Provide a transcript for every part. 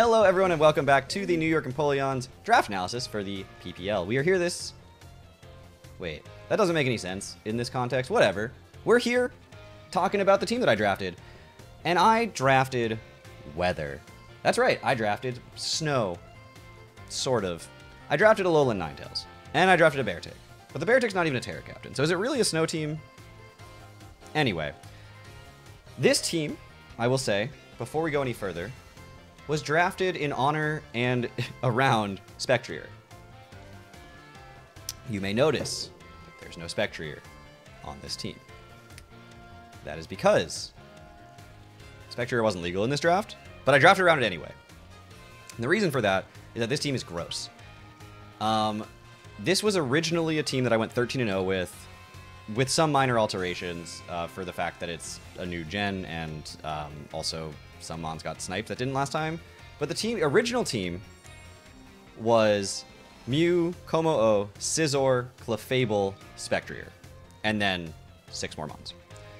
Hello everyone and welcome back to the New York Empoleon's draft analysis for the PPL. We are here Wait, that doesn't make any sense in this context. Whatever. We're here talking about the team that I drafted. And I drafted weather. That's right, I drafted snow. Sort of. I drafted a Alolan Ninetales. And I drafted a Beartic. But the Beartic's not even a Terra Captain. So is it really a snow team? Anyway. This team, I will say, before we go any further, was drafted in honor and around Spectrier. You may notice that there's no Spectrier on this team. That is because Spectrier wasn't legal in this draft, but I drafted around it anyway. And the reason for that is that this team is gross. This was originally a team that I went 13-0 with some minor alterations for the fact that it's a new gen and also some mons got sniped that didn't last time. But the original team was Mew, Como-O, Scizor, Clefable, Spectrier. And then 6 more mons.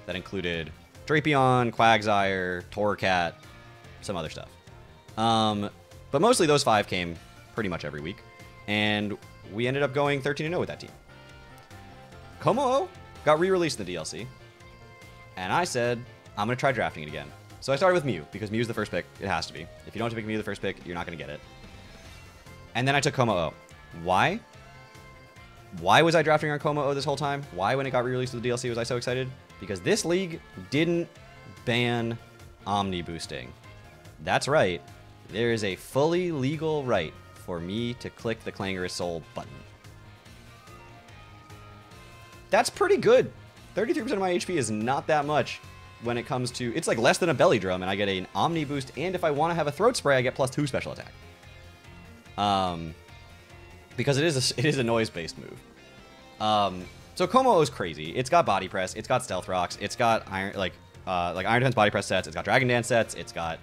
That included Drapion, Quagsire, Torracat, some other stuff. But mostly those 5 came pretty much every week. And we ended up going 13-0 with that team. Como-O got re-released in the DLC. And I said, I'm going to try drafting it again. So I started with Mew, because Mew's the first pick. It has to be. If you don't pick Mew the first pick, you're not going to get it. And then I took Como-O. Why? Why was I drafting on Como-O this whole time? Why, when it got re-released in the DLC, was I so excited? Because this league didn't ban Omni boosting. That's right. There is a fully legal right for me to click the Clangorous Soul button. That's pretty good. 33% of my HP is not that much when it comes to... It's like less than a Belly Drum, and I get an Omni boost, and if I want to have a Throat Spray, I get +2 special attack. Because it is a noise-based move. So Como-O is crazy. It's got Body Press, it's got Stealth Rocks, it's got Iron Defense Body Press sets, it's got Dragon Dance sets, it's got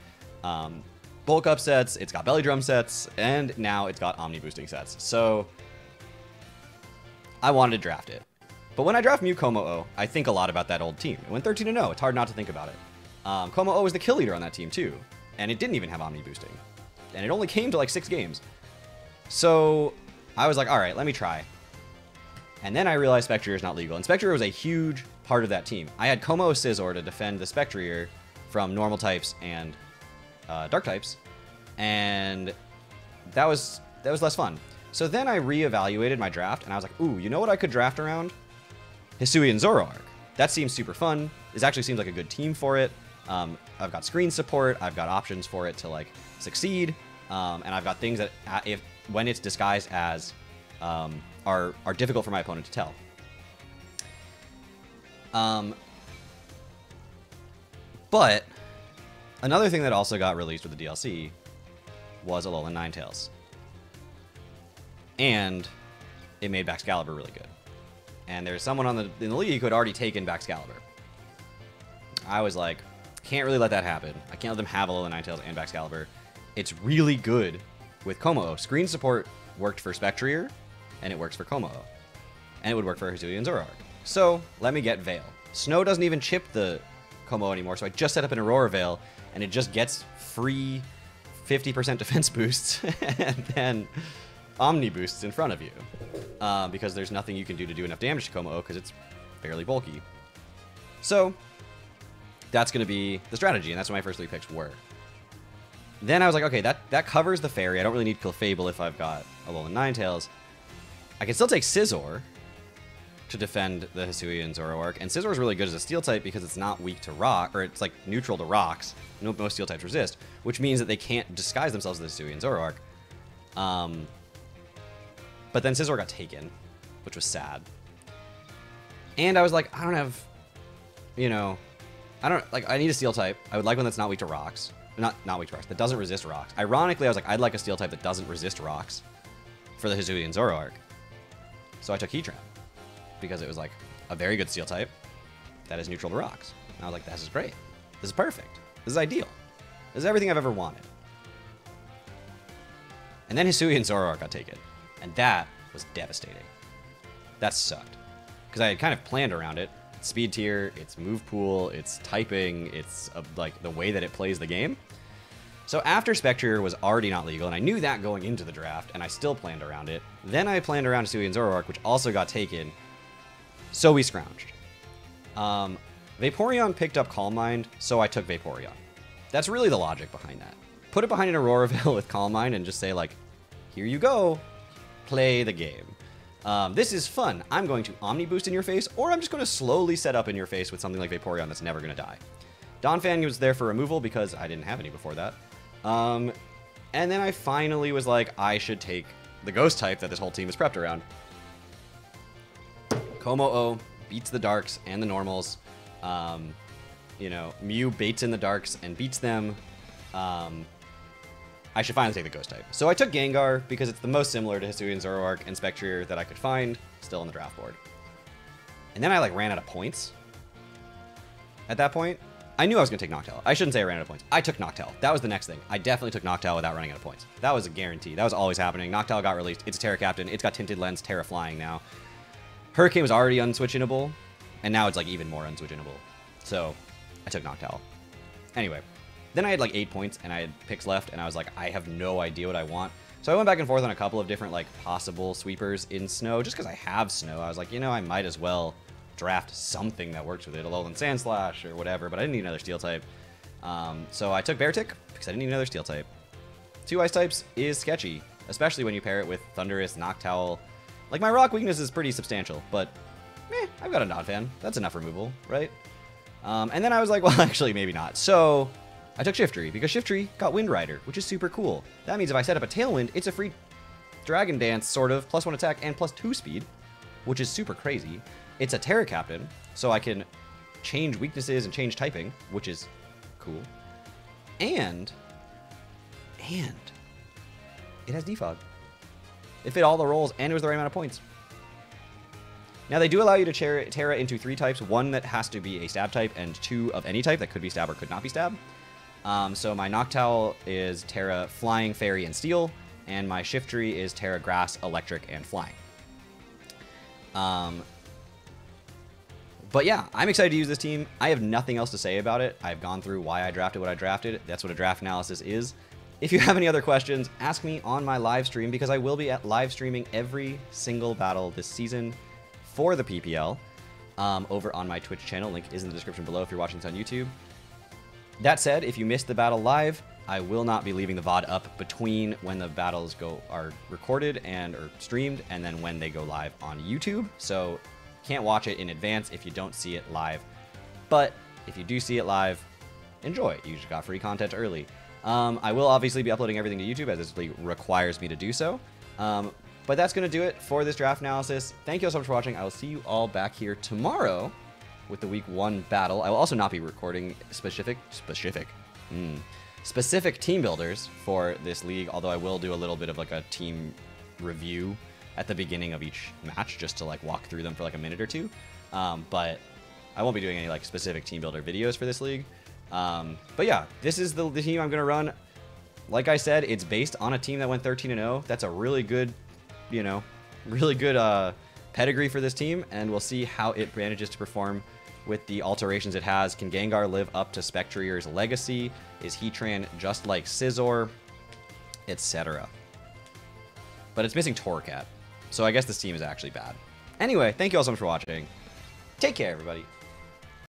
Bulk Up sets, it's got Belly Drum sets, and now it's got Omni boosting sets. So I wanted to draft it. But when I draft Mew Como-O, I think a lot about that old team. It went 13-0. It's hard not to think about it. Como-O was the kill leader on that team, too. And it didn't even have Omni boosting. And it only came to like 6 games. So I was like, all right, let me try. And then I realized Spectrier is not legal. And Spectrier was a huge part of that team. I had Como-O Scizor to defend the Spectrier from normal types and dark types. And that was less fun. So then I reevaluated my draft, and I was like, ooh, you know what I could draft around? Hisuian Zoroark. That seems super fun. This actually seems like a good team for it. I've got screen support. I've got options for it to like succeed. And I've got things that, when it's disguised as, are difficult for my opponent to tell. But another thing that also got released with the DLC was Alolan Ninetales. And it made Baxcalibur really good. And there's someone in the league who had already taken Baxcalibur. I was like, can't really let that happen. I can't let them have Alolan Ninetales and Baxcalibur. It's really good with Como-O. Screen support worked for Spectrier, and it works for Como-O. And it would work for Hisuian Zoroark. So, let me get Veil. Snow doesn't even chip the Como-O anymore, so I just set up an Aurora Veil, and it just gets free 50% defense boosts, and then Omni boosts in front of you. Because there's nothing you can do enough damage to Como-O because it's fairly bulky. So, that's going to be the strategy, and that's what my first 3 picks were. Then I was like, okay, that covers the Fairy. I don't really need Clefable if I've got Alolan Ninetales. I can still take Scizor to defend the Hisuian Zoroark, and Scizor is really good as a Steel type because it's not weak to rock, or it's like neutral to rocks. Most Steel types resist, which means that they can't disguise themselves as the Hisuian Zoroark. But then Scizor got taken, which was sad. And I was like, I don't have, I need a Steel type. I would like one that's not weak to rocks. Not weak to rocks, that doesn't resist rocks. Ironically, I was like, I'd like a Steel type that doesn't resist rocks for the Hisuian Zoroark. So I took Heatran, because it was like a very good Steel type that is neutral to rocks. And I was like, this is great. This is perfect. This is ideal. This is everything I've ever wanted. And then Hisuian Zoroark got taken. And that was devastating. That sucked. Because I had kind of planned around it. It's speed tier, it's move pool, it's typing, it's like the way that it plays the game. So after Spectrier was already not legal, and I knew that going into the draft, and I still planned around it, then I planned around Hisuian Zoroark, which also got taken, so we scrounged. Vaporeon picked up Calm Mind, so I took Vaporeon. That's really the logic behind that. Put it behind an Auroraville with Calm Mind and just say, like, here you go, play the game. This is fun. I'm going to Omni Boost in your face, or I'm just going to slowly set up in your face with something like Vaporeon that's never going to die. Donphan was there for removal because I didn't have any before that. And then I finally was like, I should take the Ghost type that this whole team is prepped around. Como-O beats the Darks and the Normals. You know, Mew baits in the Darks and beats them. I should finally take the Ghost type. So I took Gengar because it's the most similar to Hisuian Zoroark and Spectrier that I could find still on the draft board. And then I like ran out of points. At that point, I knew I was going to take Noctowl. I shouldn't say I ran out of points. I took Noctowl. That was the next thing. I definitely took Noctowl without running out of points. That was a guarantee. That was always happening. Noctowl got released. It's a Terra Captain. It's got Tinted Lens, Terra Flying now. Hurricane was already unswitchinable, and now it's like even more unswitchinable. So I took Noctowl. Anyway, then I had like 8 points, and I had picks left, and I was like, I have no idea what I want. So I went back and forth on a couple of different like possible sweepers in Snow, just because I have Snow. I was like, you know, I might as well draft something that works with it, a Alolan Sandslash or whatever, but I didn't need another Steel type. So I took Beartic because I didn't need another Steel type. 2 Ice types is sketchy, especially when you pair it with Thundurus, Noctowl. Like, my Rock weakness is pretty substantial, but I've got a Donphan. That's enough removal, right? And then I was like, well, actually, maybe not. So I took Shiftry because Shiftry got Wind Rider, which is super cool. That means if I set up a Tailwind, it's a free Dragon Dance, sort of, +1 attack and +2 speed, which is super crazy. It's a Terra Captain, so I can change weaknesses and change typing, which is cool. And it has Defog. It fit all the roles, and it was the right amount of points. Now, they do allow you to Terra into 3 types, 1 that has to be a Stab type, and 2 of any type that could be Stab or could not be Stab. So my Noctowl is Terra Flying, Fairy, and Steel, and my Shiftry is Terra Grass, Electric, and Flying. But yeah, I'm excited to use this team. I have nothing else to say about it. I've gone through why I drafted what I drafted. That's what a draft analysis is. If you have any other questions, ask me on my live stream, because I will be live streaming every single battle this season for the PPL over on my Twitch channel. Link is in the description below if you're watching this on YouTube. That said, if you missed the battle live, I will not be leaving the VOD up between when the battles are recorded or streamed and then when they go live on YouTube. So can't watch it in advance if you don't see it live. But if you do see it live, enjoy. You just got free content early. I will obviously be uploading everything to YouTube as this requires me to do so. But that's going to do it for this draft analysis. Thank you all so much for watching. I will see you all back here tomorrow with the week 1 battle. I will also not be recording specific team builders for this league, although I will do a little bit of like a team review at the beginning of each match just to like walk through them for like a minute or two. But I won't be doing any like specific team builder videos for this league. But yeah, this is the team I'm going to run. Like I said, it's based on a team that went 13-0. That's a really good, pedigree for this team, and we'll see how it manages to perform with the alterations it has. Can Gengar live up to Spectrier's legacy? Is Heatran just like Scizor? Etc. But it's missing Torracat, so I guess this team is actually bad. Anyway, thank you all so much for watching. Take care, everybody.